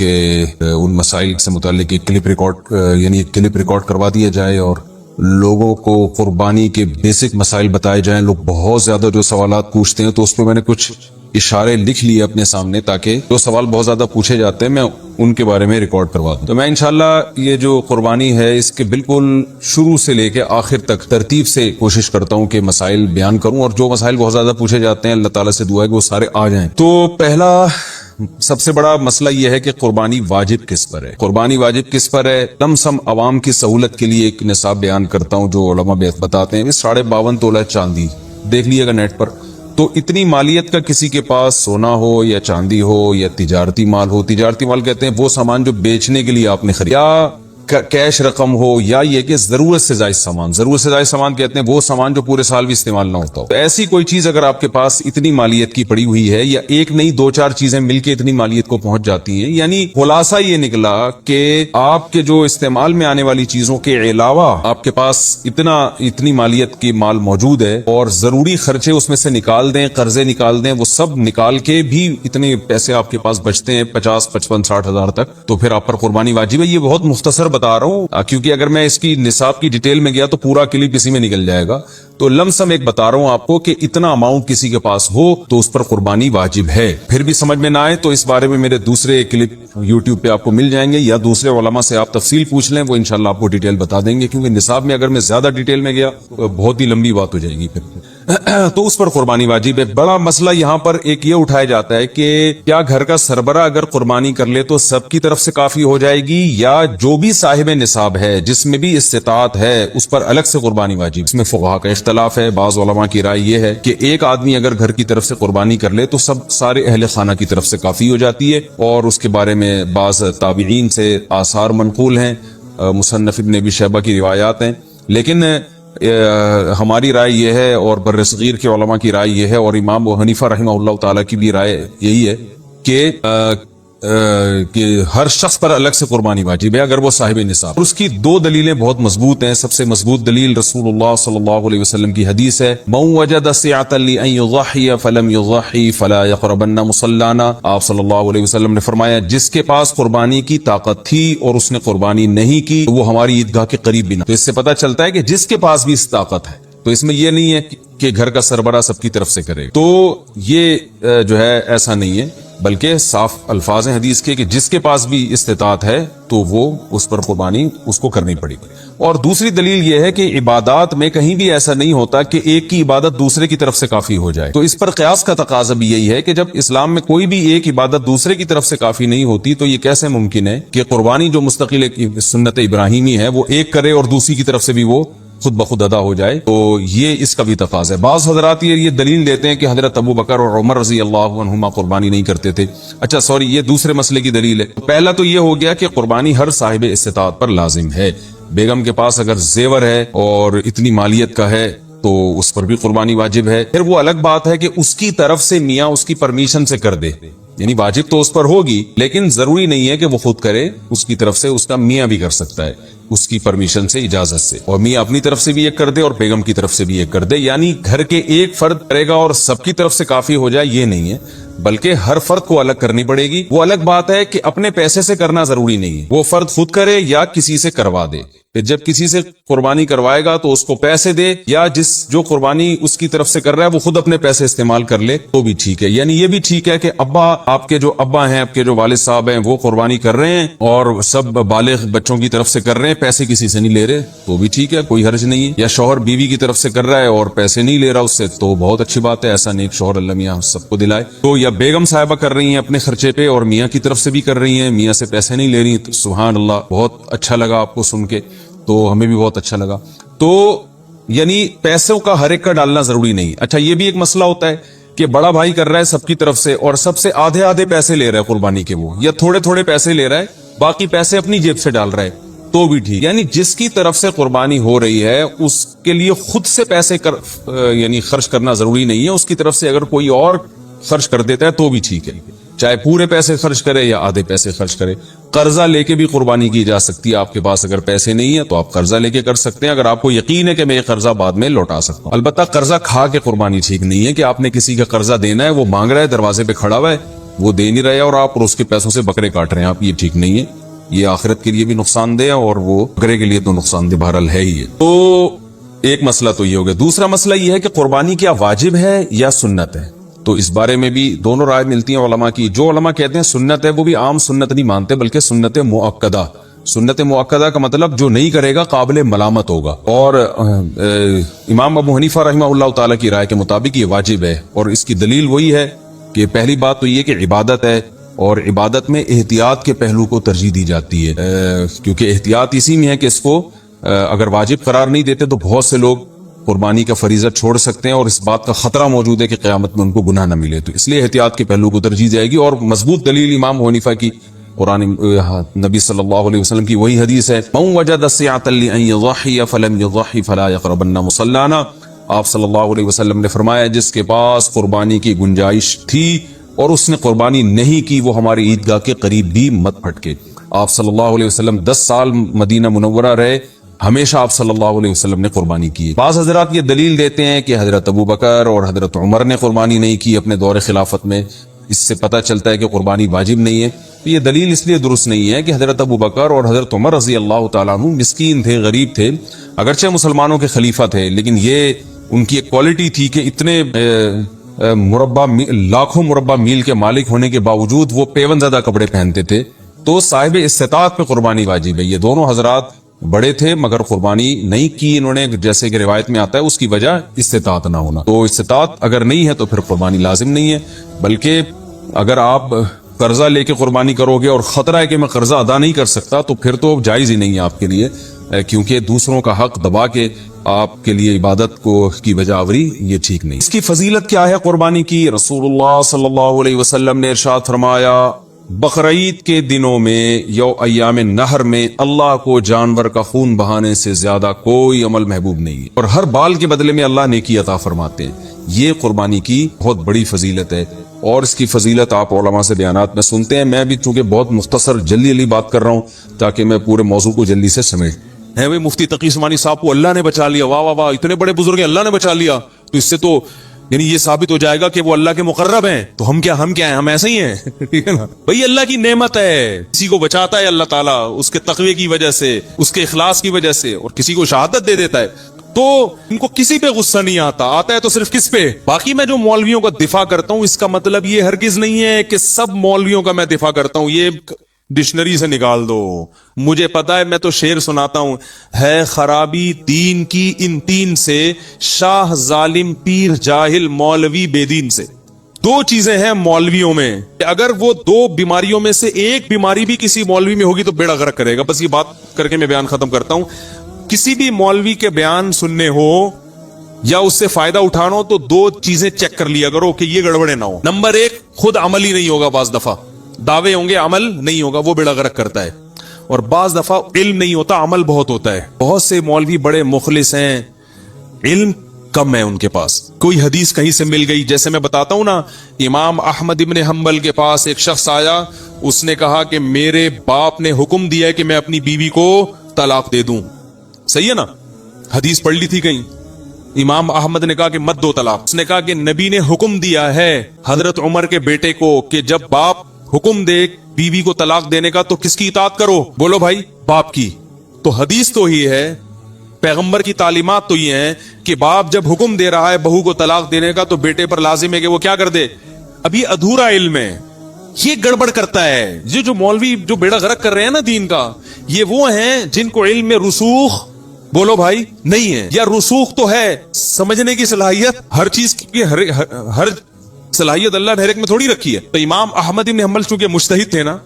کہ ان مسائل سے متعلق ایک کلپ ریکارڈ کروا دیا جائے اور لوگوں کو قربانی کے بیسک مسائل بتائے جائیں. لوگ بہت زیادہ جو سوالات پوچھتے ہیں تو اس پہ میں نے کچھ اشارے لکھ لیے اپنے سامنے تاکہ جو سوال بہت زیادہ پوچھے جاتے ہیں میں ان کے بارے میں ریکارڈ کروا دوں. تو میں انشاءاللہ یہ جو قربانی ہے اس کے بالکل شروع سے لے کے آخر تک ترتیب سے کوشش کرتا ہوں کہ مسائل بیان کروں اور جو مسائل بہت زیادہ پوچھے جاتے ہیں اللہ تعالیٰ سے دعا ہے کہ وہ سارے آ جائیں. تو پہلا سب سے بڑا مسئلہ یہ ہے کہ قربانی واجب کس پر ہے. قربانی واجب کس پر ہے؟ لم سم عوام کی سہولت کے لیے ایک نصاب بیان کرتا ہوں جو علماء بتاتے ہیں. 52.5 تولہ چاندی دیکھ لیے گا نیٹ پر. تو اتنی مالیت کا کسی کے پاس سونا ہو یا چاندی ہو یا تجارتی مال ہو. تجارتی مال کہتے ہیں وہ سامان جو بیچنے کے لیے آپ نے خریدا, یا کیش رقم ہو, یا یہ کہ ضرورت سے زائد سامان. ضرورت سے زائد سامان کہتے ہیں وہ سامان جو پورے سال بھی استعمال نہ ہوتا ہو. تو ایسی کوئی چیز اگر آپ کے پاس اتنی مالیت کی پڑی ہوئی ہے, یا ایک نہیں 2-4 چیزیں مل کے اتنی مالیت کو پہنچ جاتی ہیں, یعنی خلاصہ یہ نکلا کہ آپ کے جو استعمال میں آنے والی چیزوں کے علاوہ آپ کے پاس اتنی مالیت کی مال موجود ہے اور ضروری خرچے اس میں سے نکال دیں, قرضے نکال دیں, وہ سب نکال کے بھی اتنے پیسے آپ کے پاس بچتے ہیں 50, 55, 60 ہزار تک, تو پھر آپ پر قربانی واجب ہے. یہ بہت مختصر بتا رہا ہوں کیونکہ اگر میں اس کی نصاب کی ڈیٹیل میں گیا تو پورا کلپ اسی میں نکل جائے گا. تو لم سم ایک بتا رہا ہوں آپ کو کہ اتنا اماؤنٹ کسی کے پاس ہو تو اس پر قربانی واجب ہے. پھر بھی سمجھ میں نہ آئے تو اس بارے میں میرے دوسرے کلپ یوٹیوب پہ آپ کو مل جائیں گے, یا دوسرے علماء سے آپ تفصیل پوچھ لیں, وہ انشاءاللہ آپ کو ڈیٹیل بتا دیں گے. کیونکہ نصاب میں اگر میں زیادہ ڈیٹیل میں گیا تو بہت ہی لمبی بات ہو جائے گی پھر. تو اس پر قربانی واجب ہے. بڑا مسئلہ یہاں پر ایک یہ اٹھایا جاتا ہے کہ کیا گھر کا سربراہ اگر قربانی کر لے تو سب کی طرف سے کافی ہو جائے گی, یا جو بھی صاحب نصاب ہے جس میں بھی استطاعت ہے اس پر الگ سے قربانی واجب. اس میں فقہاء کا اختلاف ہے. بعض علماء کی رائے یہ ہے کہ ایک آدمی اگر گھر کی طرف سے قربانی کر لے تو سارے اہل خانہ کی طرف سے کافی ہو جاتی ہے, اور اس کے بارے میں بعض تابعین سے آثار منقول ہیں, مصنف ابن ابی شیبہ کی روایات ہیں. لیکن ہماری رائے یہ ہے اور بر صغیر کے علماء کی رائے یہ ہے, اور امام ابو حنیفہ رحمہ اللہ تعالیٰ کی بھی رائے یہی ہے کہ ہر شخص پر الگ سے قربانی واجب ہے اگر وہ صاحب نصاب. اس کی 2 دلیلیں بہت مضبوط ہیں. سب سے مضبوط دلیل رسول اللہ صلی اللہ علیہ وسلم کی حدیث ہے, من وجد سعۃ لأن یضحی فلم یضحی فلا یقربن مصلانا. آپ صلی اللہ علیہ وسلم نے فرمایا جس کے پاس قربانی کی طاقت تھی اور اس نے قربانی نہیں کی وہ ہماری عیدگاہ کے قریب بھی نہ. تو اس سے پتہ چلتا ہے کہ جس کے پاس بھی اس طاقت ہے, تو اس میں یہ نہیں ہے کہ گھر کا سربراہ سب کی طرف سے کرے. تو یہ جو ہے ایسا نہیں ہے, بلکہ صاف الفاظ ہیں حدیث کے کہ جس کے پاس بھی استطاعت ہے تو وہ اس پر قربانی اس کو کرنی پڑے گی. اور دوسری دلیل یہ ہے کہ عبادات میں کہیں بھی ایسا نہیں ہوتا کہ ایک کی عبادت دوسرے کی طرف سے کافی ہو جائے. تو اس پر قیاس کا تقاضا بھی یہی ہے کہ جب اسلام میں کوئی بھی ایک عبادت دوسرے کی طرف سے کافی نہیں ہوتی تو یہ کیسے ممکن ہے کہ قربانی جو مستقل ایک سنت ابراہیمی ہے وہ ایک کرے اور دوسری کی طرف سے بھی وہ خود بخود ادا ہو جائے. تو یہ اس کا بھی تقاضا ہے. بعض حضرات یہ دلیل دیتے ہیں کہ حضرت ابو بکر اور عمر رضی اللہ عنہما قربانی نہیں کرتے تھے. اچھا سوری, یہ دوسرے مسئلے کی دلیل ہے. پہلا تو یہ ہو گیا کہ قربانی ہر صاحب استطاعت پر لازم ہے. بیگم کے پاس اگر زیور ہے اور اتنی مالیت کا ہے تو اس پر بھی قربانی واجب ہے. پھر وہ الگ بات ہے کہ اس کی طرف سے میاں اس کی پرمیشن سے کر دے, یعنی واجب تو اس پر ہوگی لیکن ضروری نہیں ہے کہ وہ خود کرے, اس کی طرف سے اس کا میاں بھی کر سکتا ہے اس کی پرمیشن سے, اجازت سے, اور میاں اپنی طرف سے بھی ایک کر دے اور بیگم کی طرف سے بھی ایک کر دے. یعنی گھر کے ایک فرد کرے گا اور سب کی طرف سے کافی ہو جائے یہ نہیں ہے, بلکہ ہر فرد کو الگ کرنی پڑے گی. وہ الگ بات ہے کہ اپنے پیسے سے کرنا ضروری نہیں ہے, وہ فرد خود کرے یا کسی سے کروا دے. پھر جب کسی سے قربانی کروائے گا تو اس کو پیسے دے, یا جو قربانی اس کی طرف سے کر رہا ہے وہ خود اپنے پیسے استعمال کر لے تو بھی ٹھیک ہے. یعنی یہ بھی ٹھیک ہے کہ آپ کے جو ابا ہیں, آپ کے جو والد صاحب ہیں وہ قربانی کر رہے ہیں اور سب بالغ بچوں کی طرف سے کر رہے ہیں, پیسے کسی سے نہیں لے رہے تو بھی ٹھیک ہے, کوئی حرج نہیں ہے. یا شوہر بیوی کی طرف سے کر رہا ہے اور پیسے نہیں لے رہا اس سے تو بہت اچھی بات ہے. ایسا نیک شوہر اللہ میاں سب کو دلائے. تو یا بیگم صاحبہ کر رہی ہیں اپنے خرچے پہ اور میاں کی طرف سے بھی کر رہی ہیں, میاں سے پیسے نہیں لے رہی, تو سبحان اللہ, بہت اچھا لگا آپ کو سن کے, تو ہمیں بھی بہت اچھا لگا. تو یعنی پیسوں کا ہر ایک کا ڈالنا ضروری نہیں. اچھا یہ بھی ایک مسئلہ ہوتا ہے کہ بڑا بھائی کر رہا ہے سب کی طرف سے اور سب سے آدھے پیسے لے رہا ہے قربانی کے, وہ یا تھوڑے پیسے لے رہا ہے, باقی پیسے اپنی جیب سے ڈال رہا ہے تو بھی ٹھیک. یعنی جس کی طرف سے قربانی ہو رہی ہے اس کے لیے خود سے پیسے یعنی خرچ کرنا ضروری نہیں ہے, اس کی طرف سے اگر کوئی اور خرچ کر دیتا ہے تو بھی ٹھیک ہے. چاہے پورے پیسے خرچ کرے یا آدھے پیسے خرچ کرے. قرضہ لے کے بھی قربانی کی جا سکتی ہے. آپ کے پاس اگر پیسے نہیں ہیں تو آپ قرضہ لے کے کر سکتے ہیں، اگر آپ کو یقین ہے کہ میں یہ قرضہ بعد میں لوٹا سکتا ہوں. البتہ قرضہ کھا کے قربانی ٹھیک نہیں ہے، کہ آپ نے کسی کا قرضہ دینا ہے، وہ مانگ رہا ہے، دروازے پہ کھڑا ہوا ہے، وہ دے نہیں رہے اور آپ اس کے پیسوں سے بکرے کاٹ رہے ہیں آپ، یہ ٹھیک نہیں ہے. یہ آخرت کے لیے بھی نقصان دہ ہے اور وہ بکرے کے لیے تو نقصان دہ بہرحال ہے ہی ہے. تو ایک مسئلہ تو یہ ہو گیا. دوسرا مسئلہ یہ ہے کہ قربانی کیا واجب ہے یا سنت ہے؟ تو اس بارے میں بھی دونوں رائے ملتی ہیں علماء کی. جو علماء کہتے ہیں سنت ہے وہ بھی عام سنت نہیں مانتے بلکہ سنت مؤکدہ. سنت مؤکدہ کا مطلب جو نہیں کرے گا قابل ملامت ہوگا. اور امام ابو حنیفہ رحمہ اللہ تعالی کی رائے کے مطابق یہ واجب ہے، اور اس کی دلیل وہی ہے کہ پہلی بات تو یہ کہ عبادت ہے، اور عبادت میں احتیاط کے پہلو کو ترجیح دی جاتی ہے، کیونکہ احتیاط اسی میں ہے کہ اس کو اگر واجب قرار نہیں دیتے تو بہت سے لوگ قربانی کا فریضہ چھوڑ سکتے ہیں اور اس بات کا خطرہ موجود ہے کہ قیامت میں ان کو گناہ نہ ملے. تو اس لیے احتیاط کے پہلو کو ترجیح جائے گی. اور مضبوط دلیل امام ابو حنیفہ کی قرآن نبی صلی اللہ علیہ وسلم کی وہی حدیث ہے، من وجد سعة لأن يضحي فلم يضحي فلا يقربن مصلانا. آپ صلی اللہ علیہ وسلم نے فرمایا جس کے پاس قربانی کی گنجائش تھی اور اس نے قربانی نہیں کی وہ ہماری عیدگاہ کے قریب بھی مت پھٹکے. آپ صلی اللہ علیہ وسلم 10 سال مدینہ منورہ رہے، ہمیشہ آپ صلی اللہ علیہ وسلم نے قربانی کی. بعض حضرات یہ دلیل دیتے ہیں کہ حضرت ابو بکر اور حضرت عمر نے قربانی نہیں کی اپنے دور خلافت میں، اس سے پتہ چلتا ہے کہ قربانی واجب نہیں ہے. تو یہ دلیل اس لیے درست نہیں ہے کہ حضرت ابو بکر اور حضرت عمر رضی اللہ تعالیٰ عنہ مسکین تھے، غریب تھے، اگرچہ مسلمانوں کے خلیفہ تھے، لیکن یہ ان کی ایک کوالٹی تھی کہ اتنے لاکھوں مربع میل کے مالک ہونے کے باوجود وہ پیون زدہ کپڑے پہنتے تھے. تو صاحب استطاعت پہ قربانی واجب ہے. یہ دونوں حضرات بڑے تھے مگر قربانی نہیں کی انہوں نے، جیسے کہ روایت میں آتا ہے اس کی وجہ استطاعت نہ ہونا. تو استطاعت اگر نہیں ہے تو پھر قربانی لازم نہیں ہے. بلکہ اگر آپ قرضہ لے کے قربانی کرو گے اور خطرہ ہے کہ میں قرضہ ادا نہیں کر سکتا تو پھر تو جائز ہی نہیں ہے آپ کے لیے، کیونکہ دوسروں کا حق دبا کے آپ کے لیے عبادت کو کی وجہ آوری یہ ٹھیک نہیں. اس کی فضیلت کیا ہے قربانی کی؟ رسول اللہ صلی اللہ علیہ وسلم نے ارشاد فرمایا بقرعید کے دنوں میں یو ایام نہر میں اللہ کو جانور کا خون بہانے سے زیادہ کوئی عمل محبوب نہیں ہے، اور ہر بال کے بدلے میں اللہ نیکی عطا فرماتے ہیں. یہ قربانی کی بہت بڑی فضیلت ہے، اور اس کی فضیلت آپ علماء سے بیانات میں سنتے ہیں. میں بھی چونکہ بہت مختصر جلدی بات کر رہا ہوں تاکہ میں پورے موضوع کو جلدی سے سمجھ. ہے مفتی تقی عثمانی صاحب کو اللہ نے بچا لیا، واہ واہ واہ، اتنے بڑے بزرگ ہیں اللہ نے بچا لیا، تو اس سے تو یعنی یہ ثابت ہو جائے گا کہ وہ اللہ کے مقرب ہیں. تو ہم کیا ہیں؟ ہم ایسے ہی ہیں. ٹھیک ہے نا بھائی، اللہ کی نعمت ہے، کسی کو بچاتا ہے اللہ تعالیٰ اس کے تقوی کی وجہ سے، اس کے اخلاص کی وجہ سے، اور کسی کو شہادت دے دیتا ہے. تو ان کو کسی پہ غصہ نہیں آتا ہے تو صرف کس پہ؟ باقی میں جو مولویوں کا دفاع کرتا ہوں اس کا مطلب یہ ہرگز نہیں ہے کہ سب مولویوں کا میں دفاع کرتا ہوں. یہ ڈکشنری سے نکال دو، مجھے پتا ہے، میں تو شعر سناتا ہوں، ہے خرابی دین کی ان تین سے، شاہ ظالم پیر جاہل مولوی بے دین سے. دو چیزیں ہیں مولویوں میں، اگر وہ دو بیماریوں میں سے ایک بیماری بھی کسی مولوی میں ہوگی تو بیڑا غرق کرے گا. بس یہ بات کر کے میں بیان ختم کرتا ہوں. کسی بھی مولوی کے بیان سننے ہو یا اس سے فائدہ اٹھانا ہو تو دو چیزیں چیک کر لیا کرو کہ یہ گڑبڑے نہ ہو. نمبر ایک، خود عمل ہی نہیں ہوگا، بعض دفعہ دعوے ہوں گے عمل نہیں ہوگا، وہ بیڑا غرق کرتا ہے. اور بعض دفعہ علم نہیں ہوتا، عمل بہت ہوتا ہے. بہت سے مولوی بڑے مخلص ہیں، علم کم ہے ان کے پاس. کوئی حدیث کہیں سے مل گئی، جیسے میں بتاتا ہوں نا، امام احمد ابن حنبل کے پاس ایک شخص آیا، اس نے کہا کہ میرے باپ نے حکم دیا ہے کہ میں اپنی بیوی کو طلاق دے دوں. صحیح ہے نا؟ حدیث پڑھ لی تھی کہیں. امام احمد نے کہا کہ مت دو طلاق. اس نے کہا کہ نبی نے حکم دیا ہے حضرت عمر کے بیٹے کو کہ جب باپ حکم دے بیوی کو طلاق دینے کا تو کس کی اطاعت کرو؟ بولو بھائی، باپ کی. تو حدیث تو ہی ہے، پیغمبر کی تعلیمات تو یہ ہیں کہ باپ جب حکم دے رہا ہے بہو کو طلاق دینے کا تو بیٹے پر لازم ہے کہ وہ کیا کر دے. ابھی ادھورا علم ہے، یہ گڑبڑ کرتا ہے. یہ جو مولوی جو بیڑا غرق کر رہے ہیں نا دین کا، یہ وہ ہیں جن کو علم میں رسوخ، بولو بھائی، نہیں ہے. یا رسوخ تو ہے، سمجھنے کی صلاحیت، ہر چیز کی ہر صلاحیت اللہ نے ہر ایک میں تھوڑی رکھی ہے. تو امام احمد بن حنبل چونکہ مجتہد تھے نا،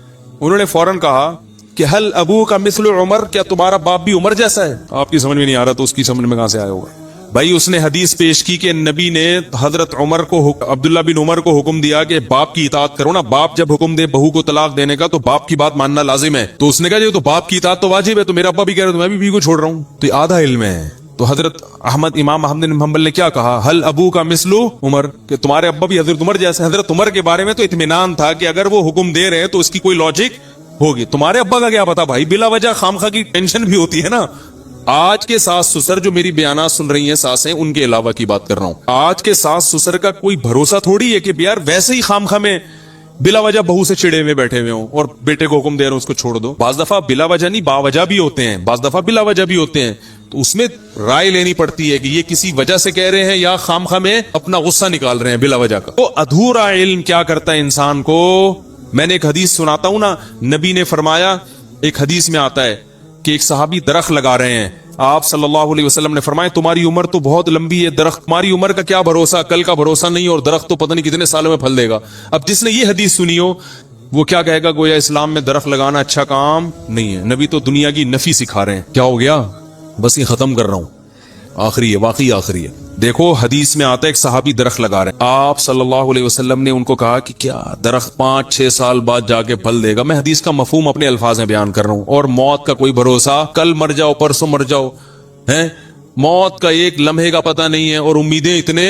انہوں نے فوراً کہا کہ حل ابو کا مثل عمر، کیا تمہارا باپ بھی عمر جیسا ہے؟ آپ کی سمجھ میں نہیں آ رہا تو اس کی سمجھ میں کہاں سے آیا ہوگا؟ بھائی اس نے حدیث پیش کی کہ نبی نے حضرت عمر کو، عبداللہ بن عمر کو حکم دیا کہ باپ کی اطاعت کرو نا. باپ جب حکم دے بہو کو طلاق دینے کا تو باپ کی بات ماننا لازم ہے. تو اس نے کہا جو تو باپ کی اطاعت تو واجب ہے، تو میرا ابا بھی کہہ رہا ہے تو میں بھی بیوی کو چھوڑ رہا ہوں. تو یہ آدھا علم ہے. تو حضرت امام احمد بن حنبل نے کیا کہا؟ حل ابو کا مثلو عمر، کہ تمہارے ابا بھی حضرت عمر جیسے. حضرت عمر کے بارے میں تو اطمینان تھا کہ اگر وہ حکم دے رہے ہیں تو اس کی کوئی لاجک ہوگی. تمہارے ابا کا کیا پتا بھائی، بلا وجہ خامخواہ کی ٹینشن بھی ہوتی ہے نا. آج کے ساس سسر جو میری بیانات سن رہی ہیں ساسیں، ان کے علاوہ کی بات کر رہا ہوں. آج کے ساس سسر کا کوئی بھروسہ تھوڑی ہے کہ یار ویسے ہی خامخواہ میں بلا وجہ بہو سے چڑے ہوئے بیٹھے ہوئے ہوں اور بیٹے کو حکم دے رہے ہیں اس کو چھوڑ دو. بعض دفعہ بلا وجہ نہیں با وجہ بھی ہوتے ہیں، بعض دفعہ بلا وجہ بھی ہوتے ہیں. تو اس میں رائے لینی پڑتی ہے کہ یہ کسی وجہ سے کہہ رہے ہیں یا خامخواہ میں اپنا غصہ نکال رہے ہیں بلا وجہ کا. تو ادھورا علم کیا کرتا ہے انسان کو. میں نے ایک حدیث سناتا ہوں نا، نبی نے فرمایا، ایک حدیث میں آتا ہے کہ ایک صحابی درخت لگا رہے ہیں. آپ صلی اللہ علیہ وسلم نے فرمایا تمہاری عمر تو بہت لمبی ہے، درخت تمہاری عمر کا کیا بھروسہ، کل کا بھروسہ نہیں، اور درخت تو پتہ نہیں کتنے سالوں میں پھل دے گا. اب جس نے یہ حدیث سنی ہو وہ کیا کہے گا؟ گویا اسلام میں درخت لگانا اچھا کام نہیں ہے. نبی تو دنیا کی نفی سکھا رہے ہیں. کیا ہو گیا؟ بس یہ ختم کر رہا ہوں، آخری ہے، واقعی آخری ہے. دیکھو حدیث میں آتا ہے ایک صحابی درخت لگا رہے ہیں. آپ صلی اللہ علیہ وسلم نے ان کو کہا کہ کیا درخت 5-6 سال بعد جا کے پھل دے گا؟ میں حدیث کا مفہوم اپنے الفاظ میں بیان کر رہا ہوں. اور موت کا کوئی بھروسہ، کل مر جاؤ پرسوں مر جاؤ ہیں، موت کا ایک لمحے کا پتہ نہیں ہے، اور امیدیں اتنے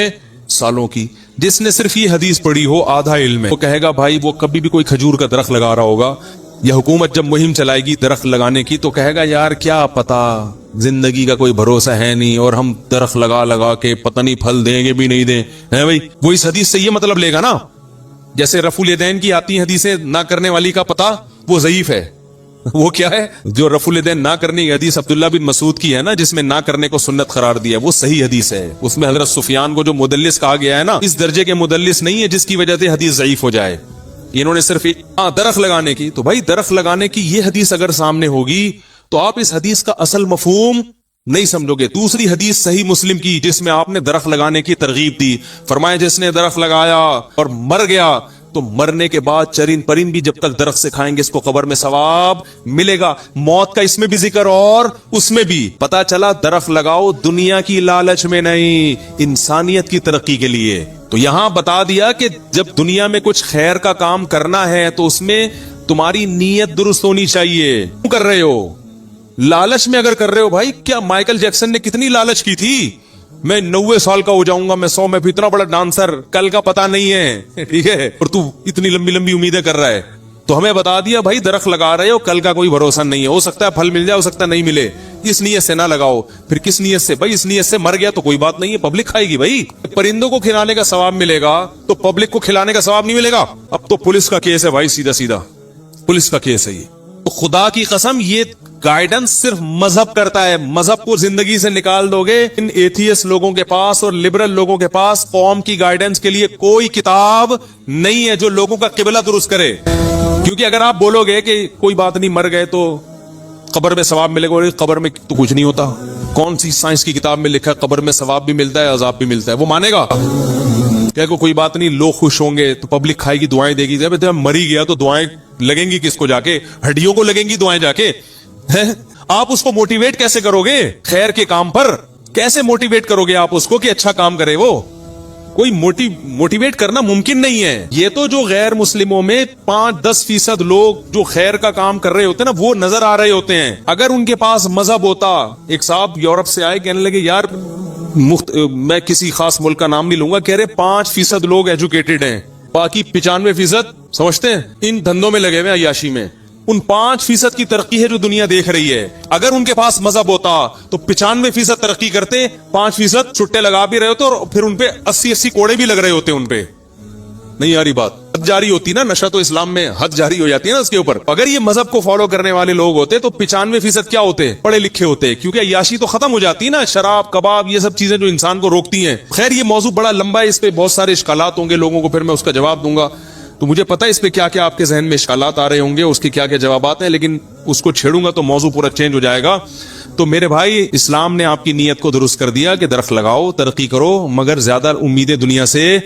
سالوں کی. جس نے صرف یہ حدیث پڑھی ہو آدھا علم ہے، وہ کہے گا بھائی وہ کبھی بھی کوئی کھجور کا درخت لگا رہا ہوگا، یا حکومت جب مہم چلائے گی درخت لگانے کی تو کہے گا یار کیا پتا، زندگی کا کوئی بھروسہ ہے نہیں، اور ہم درخت لگا لگا کے پتہ نہیں پھل دیں گے بھی نہیں دیں ہیں بھائی. وہ اس حدیث سے یہ مطلب لے گا نا، جیسے رفع الیدین کی آتی ہیں حدیثیں، نہ کرنے والی کا پتہ وہ ضعیف ہے. وہ کیا ہے جو رفع الیدین نہ کرنے کی حدیث عبداللہ بن مسعود کی ہے نا، جس میں نہ کرنے کو سنت قرار دیا، وہ صحیح حدیث ہے. اس میں حضرت سفیان کو جو مدلس کہا گیا ہے نا، اس درجے کے مدلس نہیں ہے جس کی وجہ سے حدیث ضعیف ہو جائے. انہوں نے صرف درخت لگانے کی، تو بھائی درخت لگانے کی یہ حدیث اگر سامنے ہوگی تو آپ اس حدیث کا اصل مفہوم نہیں سمجھو گے. دوسری حدیث صحیح مسلم کی جس میں آپ نے درخت لگانے کی ترغیب دی، فرمایا جس نے درخت لگایا اور مر گیا تو مرنے کے بعد چرند پرند بھی جب تک درخت سے کھائیں گے اس کو قبر میں ثواب ملے گا. موت کا اس میں بھی ذکر اور اس میں بھی. پتا چلا درخت لگاؤ دنیا کی لالچ میں نہیں، انسانیت کی ترقی کے لیے. تو یہاں بتا دیا کہ جب دنیا میں کچھ خیر کا کام کرنا ہے تو اس میں تمہاری نیت درست ہونی چاہیے. کیوں کر رہے ہو؟ لالچ میں اگر کر رہے ہو بھائی، کیا مائیکل جیکسن نے کتنی لالچ کی تھی، میں 90 سال کا ہو جاؤں گا، میں 100 میں بھی اتنا بڑا ڈانسر، کل کا پتا نہیں ہے، ٹھیک ہے، اور تو اتنی لمبی لمبی امیدیں کر رہا ہے. تو ہمیں بتا دیا بھائی درخت لگا رہے ہو، کل کا کوئی بھروسہ نہیں ہے، ہو سکتا ہے پھل مل جائے، ہو سکتا ہے نہیں ملے. اس نیت سے نہ لگاؤ. پھر کس نیت سے؟ بھائی اس نیت سے مر گیا تو کوئی بات نہیں ہے، پبلک کھائے گی. بھائی پرندوں کو کھلانے کا ثواب ملے گا تو پبلک کو کھلانے کا ثواب نہیں ملے گا. اب تو پولیس کا کیس ہے بھائی، سیدھا سیدھا پولیس کا کیس ہے یہ. تو خدا کی قسم یہ گائیڈنس صرف مذہب کرتا ہے. مذہب کو زندگی سے نکال دو گے، ان ایتھیسٹ لوگوں کے پاس اور لبرل لوگوں کے پاس قوم کی گائیڈنس کے لیے کوئی کتاب نہیں ہے جو لوگوں کا قبلہ درست کرے. کیونکہ اگر آپ بولو گے کہ کوئی بات نہیں مر گئے تو قبر میں ثواب ملے گا، اور قبر میں تو کچھ نہیں ہوتا، کون سی سائنس کی کتاب میں لکھا ہے قبر میں ثواب بھی ملتا ہے عذاب بھی ملتا ہے؟ وہ مانے گا کہ کوئی بات نہیں لوگ خوش ہوں گے تو پبلک کھائے گی، دعائیں دے گی. جب مری گیا تو دعائیں لگیں گی کس کو؟ جا کے ہڈیوں کو لگیں گی دعائیں جا کے. آپ اس کو موٹیویٹ کیسے کرو گے خیر کے کام پر؟ کیسے موٹیویٹ کرو گے آپ اس کو کہ اچھا کام کرے؟ وہ کوئی موٹیویٹ کرنا ممکن نہیں ہے. یہ تو جو غیر مسلموں میں 5-10% لوگ جو خیر کا کام کر رہے ہوتے ہیں نا، وہ نظر آ رہے ہوتے ہیں. اگر ان کے پاس مذہب ہوتا. ایک صاحب یورپ سے آئے، کہنے لگے یار میں کسی خاص ملک کا نام نہیں لوں گا، کہہ رہے 5% لوگ ایجوکیٹڈ ہیں، باقی 95% سمجھتے ہیں ان دھندوں میں لگے ہوئے عیاشی میں. ان 5% کی ترقی ہے جو دنیا دیکھ رہی ہے. اگر ان کے پاس مذہب ہوتا تو 95% ترقی کرتے، 5% چھٹے لگا بھی رہے ہوتے، اور پھر ان پہ 80 کوڑے بھی لگ رہے ہوتے. ان پہ نہیں آ رہی بات. حد جاری ہوتی نا، نشہ تو اسلام میں حد جاری ہو جاتی ہے نا اس کے اوپر. اگر یہ مذہب کو فالو کرنے والے لوگ ہوتے تو 95% کیا ہوتے؟ پڑھے لکھے ہوتے. کیونکہ عیاشی تو ختم ہو جاتی نا، شراب کباب یہ سب چیزیں جو انسان کو روکتی ہیں. خیر یہ موضوع بڑا لمبا ہے، اس پہ بہت سارے اشکالات ہوں گے لوگوں کو، پھر میں اس کا جواب دوں گا. تو مجھے پتا ہے اس پہ کیا کیا آپ کے ذہن میں اشکالات آ رہے ہوں گے، اس کے کیا کیا جوابات ہیں، لیکن اس کو چھیڑوں گا تو موضوع پورا چینج ہو جائے گا. تو میرے بھائی اسلام نے آپ کی نیت کو درست کر دیا کہ درخت لگاؤ، ترقی کرو، مگر زیادہ امیدیں دنیا سے